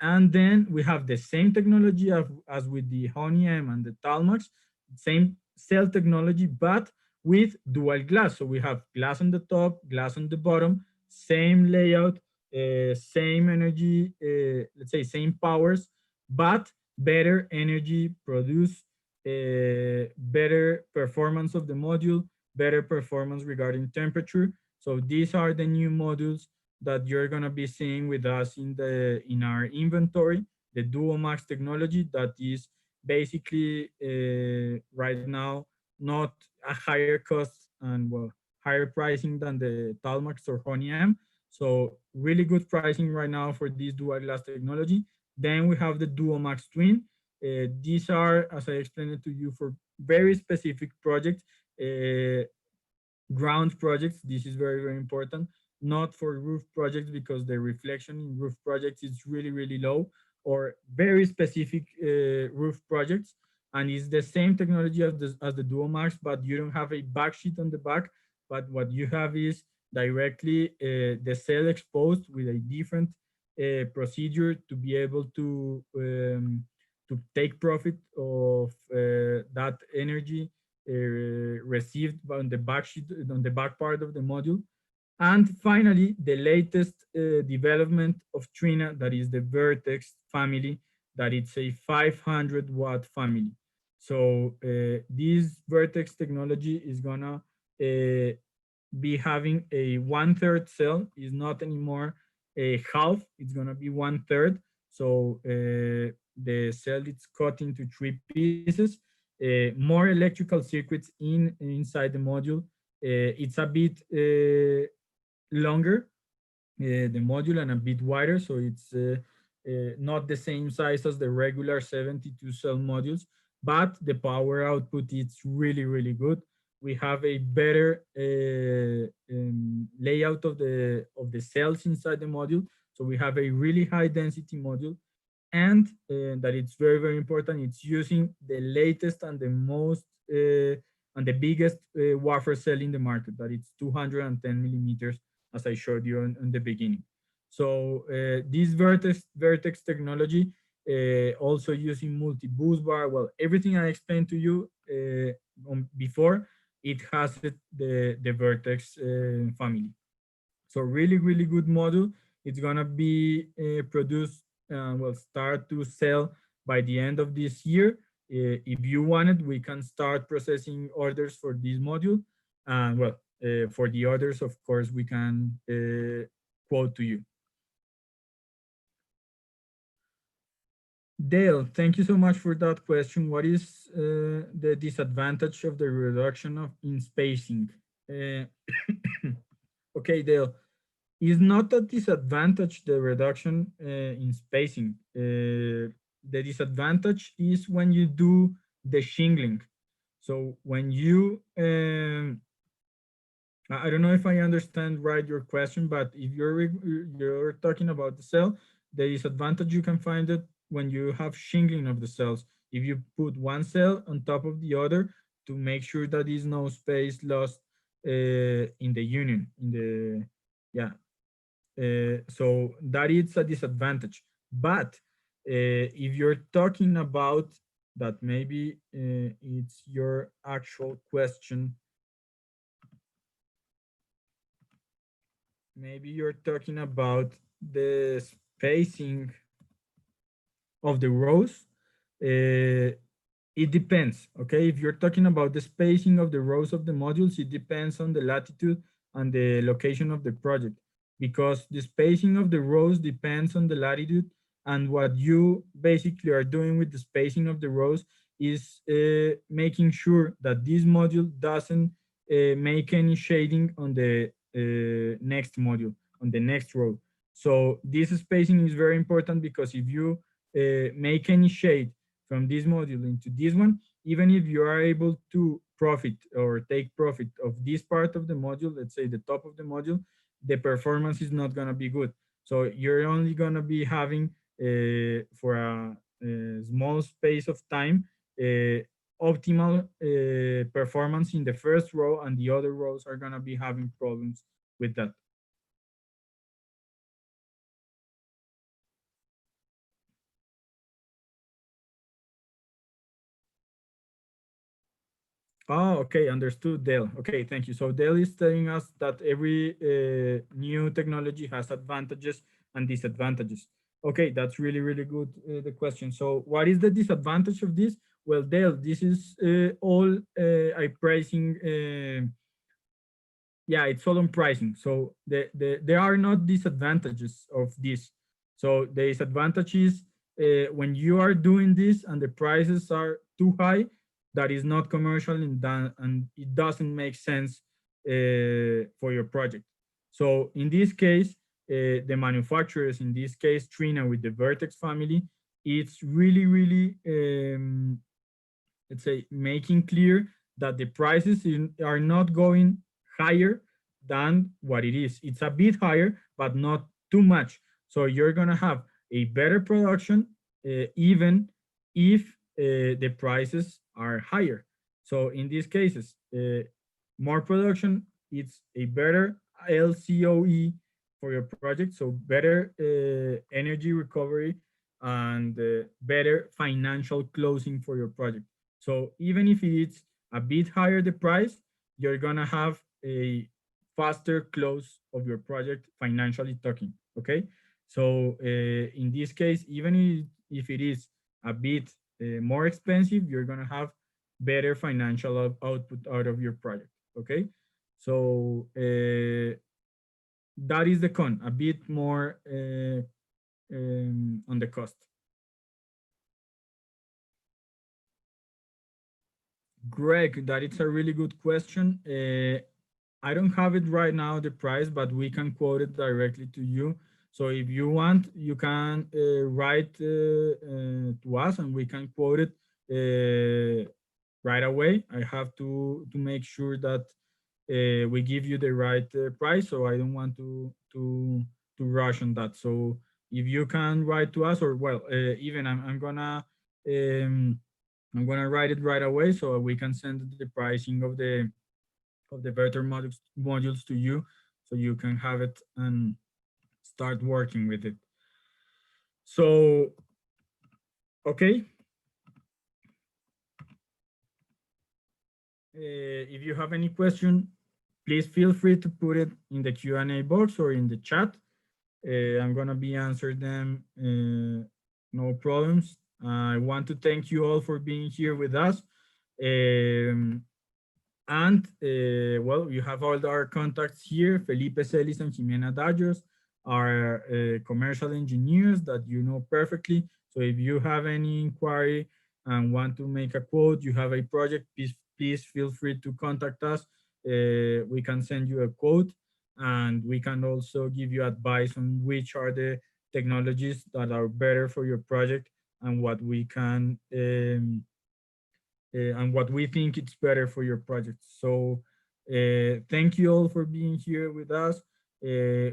And then we have the same technology as with the Honey M and the Talmax, same cell technology, but with dual glass. So we have glass on the top, glass on the bottom, same layout, same energy, let's say same powers, but better energy produced, better performance of the module, better performance regarding temperature. So these are the new modules that you're gonna be seeing with us in our inventory. The Duo Max technology that is basically right now not a higher cost and well higher pricing than the Talmax or Honey M. So really good pricing right now for this dual glass technology. Then we have the Duo Max Twin. These are, as I explained it to you, for very specific projects, ground projects. This is very, very important. Not for roof projects because the reflection in roof projects is really, really low, or very specific roof projects. And it's the same technology as the Duo Max, but you don't have a backsheet on the back. But what you have is directly the cell exposed with a different procedure to be able to take profit of that energy received on the back sheet, on the back part of the module. And finally, the latest development of Trina, that is the Vertex family, that it's a 500-watt family. So this Vertex technology is gonna be having a 1/3 cell. Is not anymore a half, it's gonna be 1/3. So the cell is cut into 3 pieces, more electrical circuits inside the module. It's a bit longer, the module, and a bit wider, so it's not the same size as the regular 72 cell modules, but the power output is really, really good. We have a better layout of the cells inside the module, so we have a really high density module, and that it's very, very important, it's using the latest and the most and the biggest wafer cell in the market, that it's 210 millimeters, as I showed you in the beginning. So this Vertex technology, also using multi-boost bar, well, everything I explained to you before, it has the Vertex family. So really, really good model. It's gonna be produced, will start to sell by the end of this year. If you want it, we can start processing orders for this module. And well, for the others, of course, we can quote to you. Dale, thank you so much for that question. What is the disadvantage of the reduction of in spacing? Uh, okay, Dale, is not a disadvantage the reduction in spacing. The disadvantage is when you do the shingling. So when you, I don't know if I understand right your question, but if you're talking about the cell, the disadvantage you can find it when you have shingling of the cells. If you put one cell on top of the other to make sure that there's no space lost in the union, in the, yeah. So that is a disadvantage. But if you're talking about that, maybe it's your actual question. Maybe you're talking about the spacing of the rows. Uh, it depends. Okay, if you're talking about the spacing of the rows of the modules, it depends on the latitude and the location of the project, because the spacing of the rows depends on the latitude, and what you basically are doing with the spacing of the rows is making sure that this module doesn't make any shading on the next module, on the next row. So this spacing is very important, because if you make any shade from this module into this one, even if you are able to profit or take profit of this part of the module, let's say the top of the module, the performance is not going to be good. So you're only going to be having for a small space of time optimal performance in the first row, and the other rows are going to be having problems with that. Oh, okay, understood, Dale. Okay, thank you. So Dale is telling us that every new technology has advantages and disadvantages. Okay, that's really, really good, the question. So what is the disadvantage of this? Well, Dale, this is all a pricing yeah, it's all on pricing. So there are not disadvantages of this. So the disadvantage is when you are doing this and the prices are too high, that is not commercial, and it doesn't make sense for your project. So in this case, the manufacturers, in this case Trina with the Vertex family, it's really, really let's say making clear that the prices are not going higher than what it is. It's a bit higher, but not too much. So you're gonna have a better production, even if the prices are higher. So in these cases, more production, it's a better LCOE for your project, so better energy recovery and better financial closing for your project. So even if it's a bit higher the price, you're gonna have a faster close of your project financially talking. Okay, so in this case, even if it is a bit more expensive, you're gonna have better financial output out of your project. Okay, so that is the con, a bit more on the cost. Greg, that is a really good question. I don't have it right now, the price, but we can quote it directly to you. So if you want, you can write to us and we can quote it right away. I have to make sure that we give you the right price. So I don't want to rush on that. So if you can write to us, or well, even um, I'm gonna write it right away so we can send the pricing of the better modules to you, so you can have it and start working with it. So okay, if you have any question, please feel free to put it in the Q&A box or in the chat. I'm gonna be answering them, no problems. I want to thank you all for being here with us. Um, And well, you have all our contacts here. Felipe Celis and Jimena Dajos are commercial engineers that you know perfectly. So if you have any inquiry and want to make a quote, you have a project, please feel free to contact us. We can send you a quote, and we can also give you advice on which are the technologies that are better for your project, and what we can and what we think it's better for your project. So thank you all for being here with us.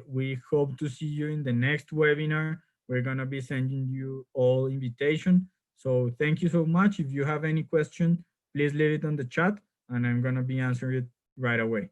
We hope to see you in the next webinar we're gonna be sending you all invitation. So thank you so much. If you have any question, please leave it on the chat and I'm gonna be answering it right away.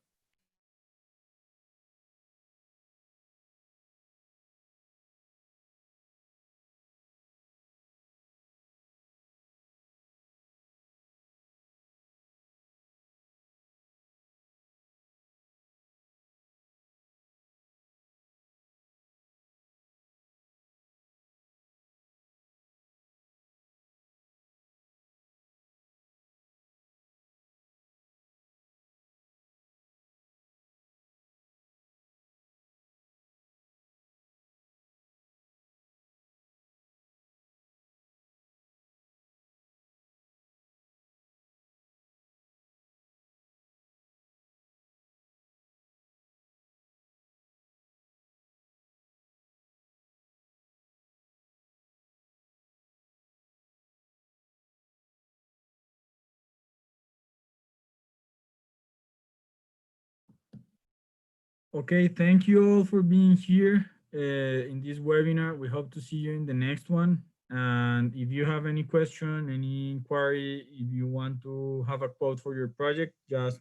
Okay, thank you all for being here in this webinar. We hope to see you in the next one. And if you have any question, any inquiry, if you want to have a quote for your project, just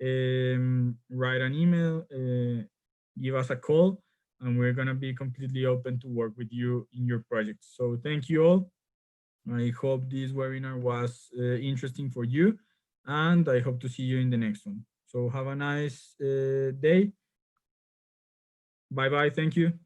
write an email, give us a call, and we're going to be completely open to work with you in your project. So thank you all. I hope this webinar was interesting for you, and I hope to see you in the next one. So have a nice day. Bye bye. Thank you.